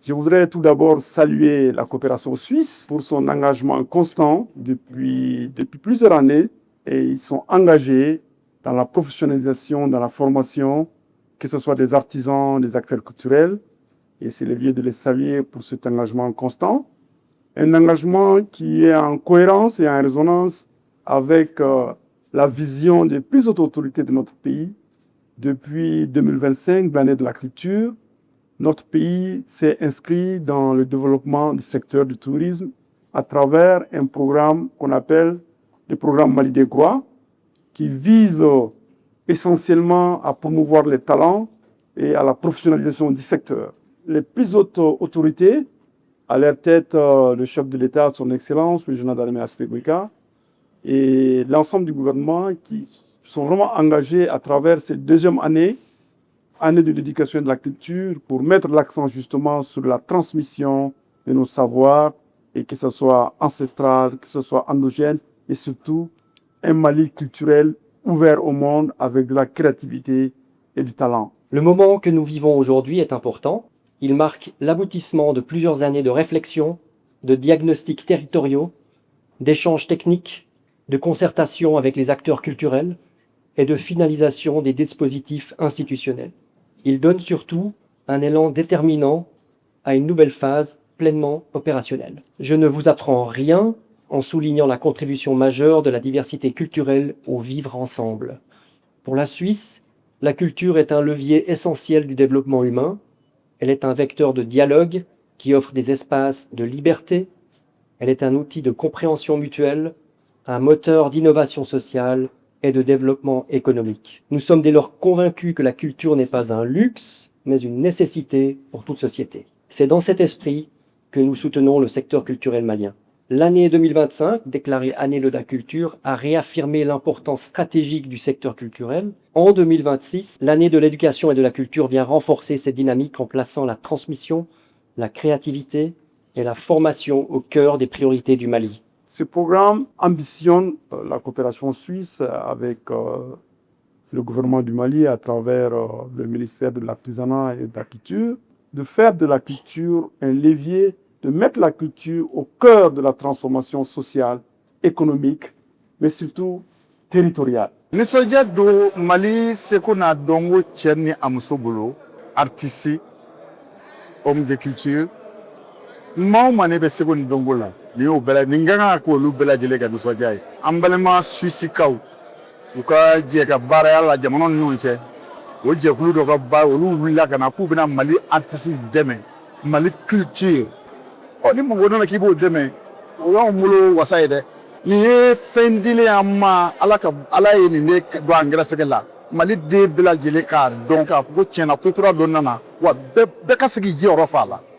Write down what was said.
Je voudrais tout d'abord saluer la coopération suisse pour son engagement constant depuis plusieurs années et ils sont engagés dans la professionnalisation, dans la formation, que ce soit des artisans, des acteurs culturels et c'est le lieu de les saluer pour cet engagement constant. Un engagement qui est en cohérence et en résonance avec la vision des plus hautes autorités de notre pays. Depuis 2025, l'année de la culture, notre pays s'est inscrit dans le développement du secteur du tourisme à travers un programme qu'on appelle le programme Mali des Groix, qui vise essentiellement à promouvoir les talents et à la professionnalisation du secteur. Les plus hautes autorités, à leur tête le chef de l'État, son Excellence, le général d'armée Aspect Goïka, et l'ensemble du gouvernement qui sont vraiment engagés à travers cette deuxième année de l'éducation et de la culture, pour mettre l'accent justement sur la transmission de nos savoirs, et que ce soit ancestral, que ce soit endogène, et surtout un Mali culturel ouvert au monde avec de la créativité et du talent. Le moment que nous vivons aujourd'hui est important. Il marque l'aboutissement de plusieurs années de réflexion, de diagnostics territoriaux, d'échanges techniques, de concertation avec les acteurs culturels et de finalisation des dispositifs institutionnels. Il donne surtout un élan déterminant à une nouvelle phase pleinement opérationnelle. Je ne vous apprends rien en soulignant la contribution majeure de la diversité culturelle au vivre ensemble. Pour la Suisse, la culture est un levier essentiel du développement humain. Elle est un vecteur de dialogue qui offre des espaces de liberté. Elle est un outil de compréhension mutuelle, un moteur d'innovation sociale et de développement économique. Nous sommes dès lors convaincus que la culture n'est pas un luxe, mais une nécessité pour toute société. C'est dans cet esprit que nous soutenons le secteur culturel malien. L'année 2025, déclarée année de la culture, a réaffirmé l'importance stratégique du secteur culturel. En 2026, l'année de l'éducation et de la culture vient renforcer cette dynamique en plaçant la transmission, la créativité et la formation au cœur des priorités du Mali. Ce programme ambitionne la coopération suisse avec le gouvernement du Mali à travers le ministère de l'Artisanat et de la Culture, de faire de la culture un levier, de mettre la culture au cœur de la transformation sociale, économique, mais surtout territoriale. Nisɔndiya don Mali seko n'a dɔn ko cɛ ni a muso bolo artiste homme de culture maa o maa ne bɛ seko ni dɔnko la nin y'o bɛɛ la nin ka kan ka k'olu bɛɛ lajɛlen ka nisɔndiya ye an balima suisikaw u ka jɛ ka baaraya la jamanaw ni ɲɔgɔn cɛ o jɛkulu dɔ ka baara olu wulila ka na k'u bɛna Mali artiste dɛmɛ Mali culture ni mɔgɔ nana k'i b'o dɛmɛ o y'anw bolo wasa ye dɛ. Nin ye fɛn dilen an ma ala ye nin de don an gɛrɛsɛgɛ la Mali den bɛɛ lajɛlen k'a dɔn k'a fɔ ko tiɲɛna ko kura dɔ nana wa bɛɛ ka sigi jiyɔrɔ fa a la